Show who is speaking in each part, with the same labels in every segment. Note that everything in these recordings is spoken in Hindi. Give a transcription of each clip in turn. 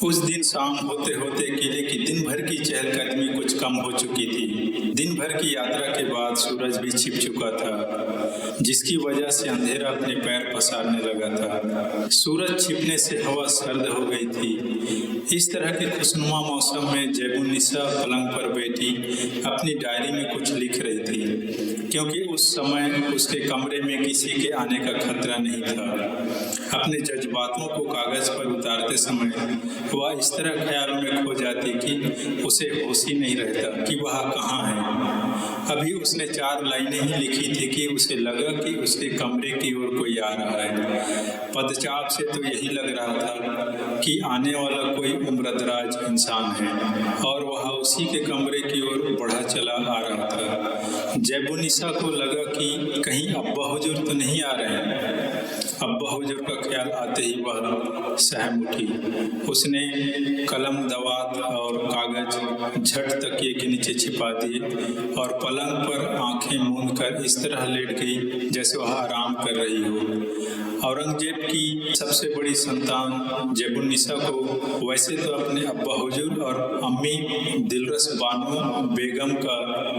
Speaker 1: उस दिन शाम होते होते किले की दिन भर की चहलकदमी कुछ कम हो चुकी थी। दिन भर की यात्रा के बाद सूरज भी छिप चुका था, जिसकी वजह से अंधेरा अपने पैर पसारने लगा था। सूरज छिपने से हवा सर्द हो गई थी। इस तरह के खुशनुमा मौसम में जैबुन्निसा पलंग पर बैठी अपनी डायरी में कुछ लिख रही थी, क्योंकि उस समय उसके कमरे में किसी के आने का खतरा नहीं था। अपने जज्बातों को कागज पर उतारते समय वह इस तरह ख्यालों में खो जाती कि उसे होश ही नहीं रहता कि वह कहाँ है। अभी उसने 4 लाइनें ही लिखी थी कि उसे लगा कि उसके कमरे की ओर कोई आ रहा है। पदचाप से तो यही लग रहा था कि आने वाला कोई उम्रदराज इंसान है और वह उसी के कमरे की ओर बढ़ा चला आ रहा था। जैबुन्निसा को लगा कि कहीं अब्बा हुजूर तो नहीं आ रहे हैं। अब्बा हुजूर का ख्याल आते ही वह सहम उठी। उसने कलम, दवात और कागज झट तकिए के नीचे छिपा दिए और पलंग पर आंखें मूंद कर इस तरह लेट गई जैसे वह आराम कर रही हो। औरंगजेब की सबसे बड़ी संतान जैबुन्निसा को वैसे तो अपने अब्बा हुजूर और अम्मी दिलरस बानो बेगम का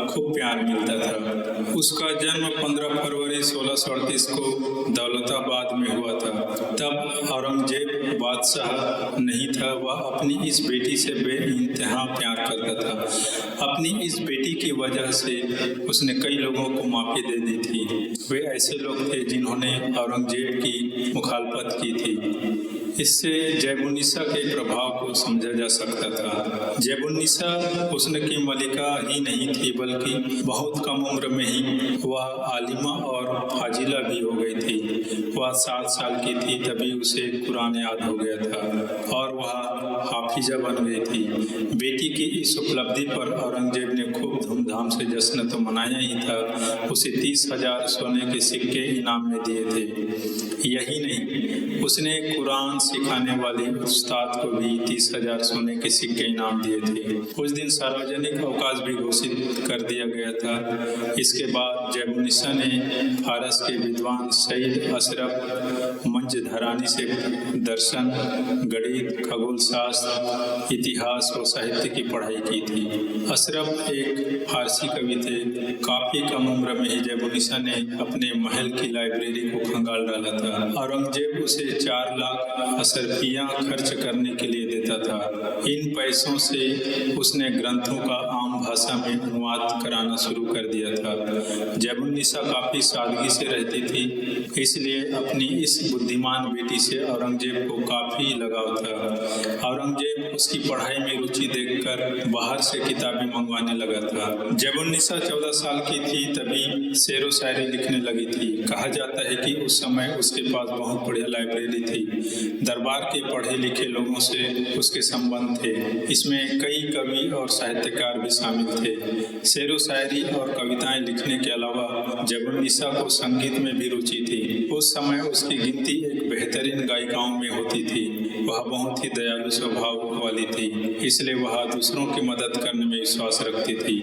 Speaker 1: खूब प्यार मिलता था। उसका जन्म 15 फरवरी 1638 को दौलताबाद में हुआ था। तब औरंगजेब बादशाह नहीं था। वह अपनी इस बेटी से बेइंतहा प्यार करता था। अपनी इस बेटी की वजह से उसने कई लोगों को माफी दे दी थी। वे ऐसे लोग थे जिन्होंने औरंगजेब की मुखालफत की थी। इससे जैबुन्निसा के प्रभाव को समझा जा सकता था। जैबुन्निसा हुस्न की मलिका ही नहीं थी, बल्कि बहुत कम उम्र में ही वह आलिमा और फाजिला भी हो गई थी। वह 7 साल की थी तभी उसे कुरान याद हो गया था और वह हाफिजा बन गई थी। बेटी की इस उपलब्धि पर औरंगजेब ने खूब धूमधाम से जश्न तो मनाया ही था, उसे 30,000 सोने के सिक्के इनाम में दिए थे। यही नहीं, उसने कुरान सिखाने वाले उस्ताद को भी 30,000 सोने के सिक्के इनाम दिए थे। उस दिन सार्वजनिक अवकाश भी घोषित कर दिया गया था। इसके बाद जैबुन्निसा ने फारस के विद्वान सईद अशरफ मंजधरानी से दर्शन, गणित, खगोल शास्त्र, इतिहास और साहित्य की पढ़ाई की थी। अशरफ एक फारसी कवि थे। काफी कम उम्र में ही जैबुन्निसा ने अपने महल की लाइब्रेरी को खंगाल डाला था। औरंगजेब उसे 4 लाख अशरफियाँ खर्च करने के लिए देता था। इन पैसों से उसने ग्रंथों का आम भाषा में अनुवाद कराना शुरू कर दिया था। जैबुन्निसा काफी सादगी से रहती थी, इसलिए अपनी इस बुद्धिमान बेटी से औरंगजेब को काफी लगाव था। औरंगजेब उसकी पढ़ाई में रुचि देखकर बाहर से किताबें मंगवाने लगा था। जैबुन्निसा 14 साल की थी तभी शेरो शायरी लिखने लगी थी। कहा जाता है कि उस समय उसके पास बहुत बढ़िया लाइब्रेरी थी। दरबार के पढ़े लिखे लोगों से उसके संबंध थे। इसमें कई कवि और साहित्यकार भी शामिल थे। शेरो शायरी और कविताएं लिखने के अलावा जैबुन्निसा को संगीत में भी रुचि थी। उस समय उसकी गिनती एक बेहतरीन गायिकाओं में होती थी। वह बहुत ही दयालु स्वभाव वाली थी, इसलिए वह दूसरों की मदद करने में विश्वास रखती थी।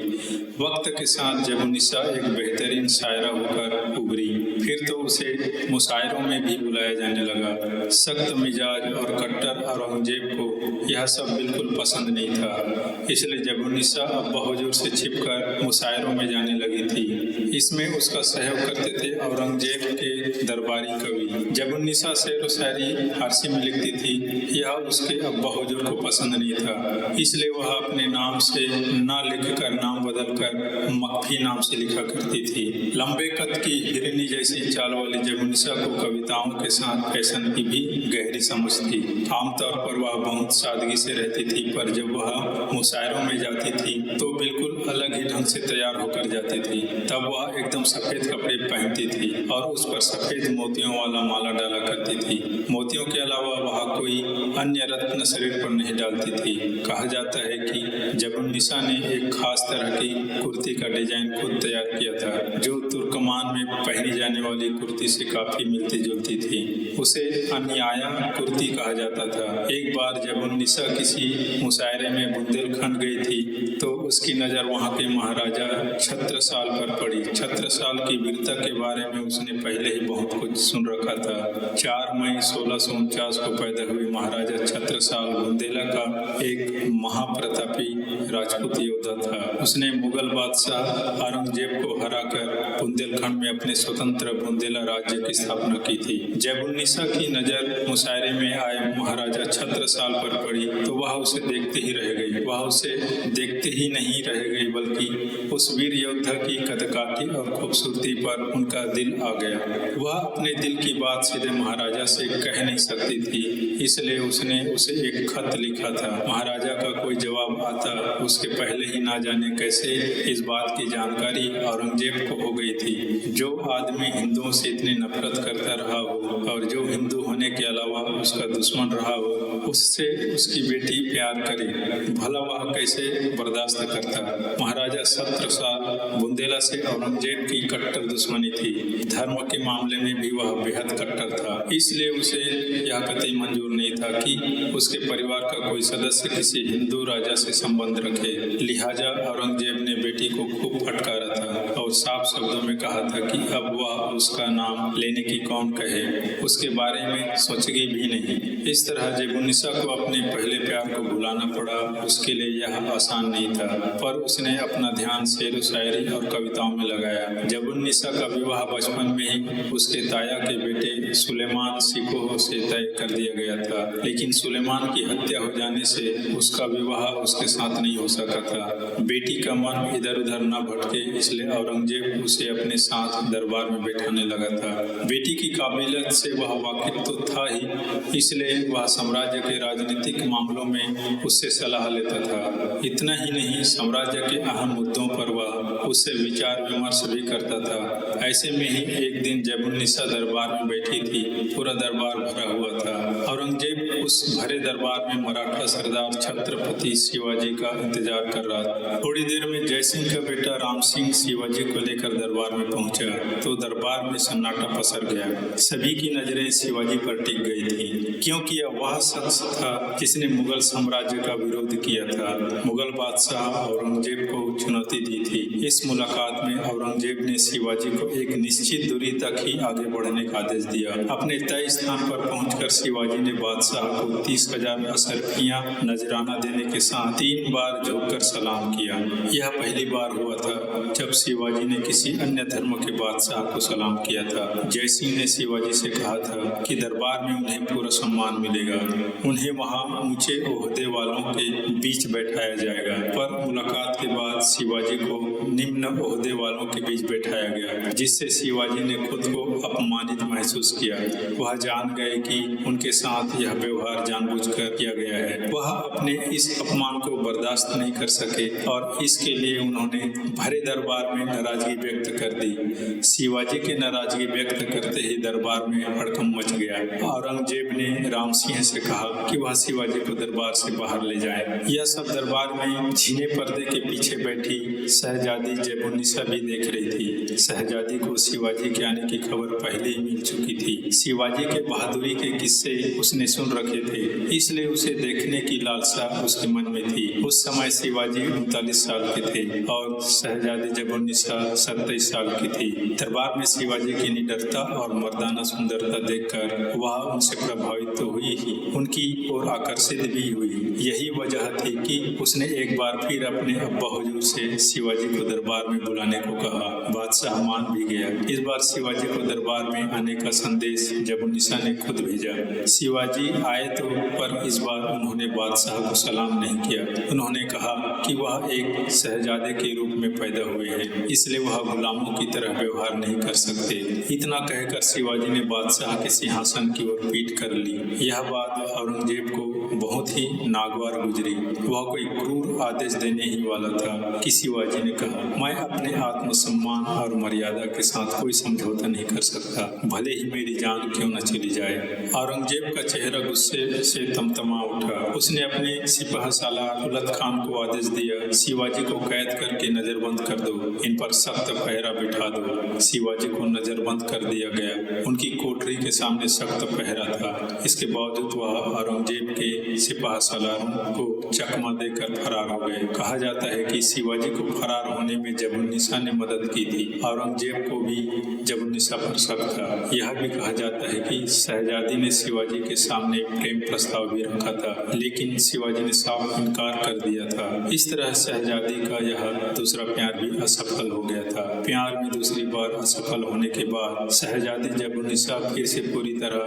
Speaker 1: वक्त के साथ जैबुन्निसा एक बेहतरीन शायरा होकर उभरी। फिर तो उसे मुशायरों में भी बुलाया जाने लगा। सख्त मिजाज और कट्टर औरंगजेब को यह सब बिल्कुल पसंद नहीं था, इसलिए जैबुन्निसा अब्बा हुजूर से छिपकर मुशायरों में जाने लगी थी। इसमें उसका सहयोग करते थे औरंगजेब के दरबारी कवि। जैबुन्निसा शेर व शायरी फारसी में लिखती थी। यह उसके अब्बा हुजूर को पसंद नहीं था, इसलिए वह अपने नाम से ना लिखकर नाम बदलकर मक्फी नाम से लिखा करती थी। लंबे कद की हिरनी जैसी चाल वाली जैबुन्निसा को कविताओं के साथ फैशन की भी गहरी समझ थी। आमतौर पर वह बहुत सादगी से रहती थी, पर जब वह मुशायरों में जाती थी तो बिल्कुल अलग ही ढंग से तैयार होकर जाती थी। तब वह एकदम सफेद कपड़े पहनती थी और उस पर सफेद मोतियों वाला माला डाला करती थी। मोतियों के अलावा वह कोई अन्य रत्न शरीर पर नहीं डालती थी। कहा जाता है कि जैबुन्निसा ने एक खास तरह की कुर्ती का डिजाइन खुद तैयार किया था, जो तुर्क तुर्कमान में पहनी जाने वाली कुर्ती से काफी मिलती जुलती थी। उसे अन्याया कुर्ती कहा जाता था। एक बार जब उन्निसा किसी मुशायरे में बुंदेलखंड गई थी तो उसकी नज़र वहाँ के महाराजा छत्रसाल पर पड़ी। छत्रसाल की वीरता के बारे में उसने पहले ही बहुत कुछ सुन रखा था। 4 मई 1649 को पैदा हुए महाराजा छत्रसाल बुंदेला का एक महाप्रतापी राजपूत योद्धा था। उसने मुगल बादशाह औरंगजेब को हराकर बुंदेलखंड में अपने स्वतंत्र बुंदेला राज्य की स्थापना की थी। जब उन्निसा की नज़र मुशायरे में आए महाराजा छत्रसाल पर पड़ी तो वह उसे देखते ही रह गई। वह उसे देखते ही नहीं रह गई बल्कि उस वीर योद्धा की कदकाठी और खूबसूरती पर उनका दिल आ गया। वह अपने दिल की बात सीधे महाराजा से कह नहीं सकती थी, इसलिए उसने उसे एक खत लिखा था। महाराजा का कोई जवाब आता उसके पहले ही ना जाने कैसे इस बात की जानकारी औरंगजेब को हो गई थी। जो आदमी हिंदुओं से इतनी नफरत करता रहा हो और जो हिंदू होने के अलावा उसका दुश्मन रहा हो, उससे उसकी बेटी प्यार करे, भला वह कैसे बर्दाश्त करता। महाराजा छत्रसाल बुंदेला से औरंगजेब की कट्टर दुश्मनी थी। धर्म के मामले में भी वह बेहद कट्टर था, इसलिए उसे यह कतई मंजूर नहीं था कि उसके परिवार का कोई सदस्य किसी हिंदू राजा से संबंध रखे। लिहाजा औरंगजेब ने बेटी को खूब फटकारा था और साफ शब्दों में कहा था कि अब वह उसका नाम लेने की कौन कहे, उसके बारे में सोचेगी भी नहीं। इस तरह जब उन्निसा को अपने पहले प्यार को भुलाना पड़ा, उसके लिए यह आसान नहीं था, पर उसने अपना ध्यान शेर शायरी और कविताओं में लगाया। जब उन्निसा का विवाह बचपन में ही उसके ताया के बेटे सुलेमान शिकोह से तय कर दिया गया था, लेकिन सुलेमान की हत्या हो जाने से उसका विवाह उसके साथ नहीं हो सका था। बेटी का मन इधर उधर न भटके इसलिए औरंगजेब उसे अपने साथ दरबार में बैठाने लगा था। बेटी की काबिलियत से वह वाकिफ तो था ही, इसलिए वह साम्राज्य के राजनीतिक मामलों में उससे सलाह लेता था। इतना ही नहीं, साम्राज्य के अहम मुद्दों पर वह उससे विचार विमर्श भी करता था। ऐसे में ही एक दिन जब उन्निसा दरबार में बैठी थी, पूरा दरबार भरा हुआ था। औरंगजेब उस भरे दरबार में मराठा सरदार छत्रपति शिवाजी का इंतजार कर रहा था। थोड़ी देर में जयसिंह का बेटा राम सिंह शिवाजी को लेकर दरबार में पहुंचा तो दरबार में सन्नाटा पसर गया। सभी की नजरें शिवाजी पर टिक गई थी, क्योंकि यह वह शख्स था जिसने मुगल साम्राज्य का विरोध किया था, मुगल बादशाह औरंगजेब को चुनौती दी थी। इस मुलाकात में औरंगजेब ने शिवाजी को एक निश्चित दूरी तक ही आगे बढ़ने का आदेश दिया। अपने तय स्थान पर पहुंचकर शिवाजी ने बादशाह को 30,000 असरफियां नजराना देने के साथ 3 बार झुककर सलाम किया। यह पहली बार हुआ था जब शिवाजी ने किसी अन्य धर्म के बादशाह को सलाम किया था। जयसिंह ने शिवाजी से कहा था कि दरबार में उन्हें पूरा सम्मान मिलेगा, उन्हें वहां ऊंचे ओहदे वालों के बीच बैठाया जाएगा। पर मुलाकात के बाद शिवाजी को निम्न ओहदे वालों के बीच बैठाया गया, जिससे शिवाजी ने खुद को अपमानित महसूस किया। वह जान गए कि उनके साथ यह व्यवहार जानबूझकर किया गया है। वह अपने इस अपमान को बर्दाश्त नहीं कर सके और इसके लिए उन्होंने भरे दरबार में नाराजगी व्यक्त कर दी। शिवाजी के नाराजगी व्यक्त करते ही दरबार में हड़कंप मच गया। औरंगजेब ने राम सिंह से कहा कि वह शिवाजी को दरबार से बाहर ले जाए। यह सब दरबार में झीने पर्दे के पीछे बैठी शहजादी जेबुन्निसा भी देख रही थी। शहजादी को शिवाजी के आने की खबर पहले ही मिल चुकी थी। शिवाजी के बहादुरी के किस्से उसने सुन रखे थे, इसलिए उसे देखने की लालसा उसके मन में थी। उस समय शिवाजी 39 साल के थे और शहजादी जेबुन्निसा 27 साल की थी। दरबार में शिवाजी की निडरता और मर्दाना सुंदरता देखकर वह उनसे प्रभावित तो हुई ही, उनकी ओर आकर्षित भी हुई। यही वजह थी कि उसने एक बार फिर अपने अब्बा हुजूर से शिवाजी को दरबार में बुलाने को कहा। बादशाह मान भी गया। इस बार शिवाजी को दरबार में आने का संदेश जेबुन्निसा ने खुद भेजा। शिवाजी आए तो, पर इस बार उन्होंने बादशाह को सलाम नहीं किया। उन्होंने कहा कि वह एक शहजादे के रूप में पैदा हुए हैं, इसलिए वह गुलामों की तरह व्यवहार नहीं कर सकते। इतना कहकर शिवाजी ने बादशाह के सिंहासन की ओर पीठ कर ली। यह बात औरंगजेब को बहुत ही नागवार गुजरी। वह कोई क्रूर आदेश देने ही वाला था कि शिवाजी ने कहा, मैं अपने आत्मसम्मान और मर्यादा के साथ कोई समझौता नहीं कर सकता, भले ही मेरी जान क्यों न चली जाए। औरंगजेब का चेहरा गुस्सा से तमतमा उठा। उसने अपने सिपाह सालार दौलत खान को आदेश दिया, शिवाजी को कैद करके नजरबंद कर दो, इन पर सख्त पहरा बिठा दो। शिवाजी को नजरबंद कर दिया गया। उनकी कोठरी के सामने सख्त पहरा था। इसके बावजूद वह औरंगजेब के सिपाह सालारों को चकमा देकर फरार हो गए। कहा जाता है कि शिवाजी को फरार होने में जबुन्निसा ने मदद की थी। औरंगजेब को भी जबुन्निसा पर शक था। यह भी कहा जाता है कि शहजादी ने शिवाजी के सामने प्रेम प्रस्ताव भी रखा था, लेकिन शिवाजी ने साफ इनकार कर दिया था। इस तरह शहजादी का यह दूसरा प्यार भी असफल हो गया था। प्यार में दूसरी बार असफल होने के बाद शहजादी जबुन्निसा फिर से पूरी तरह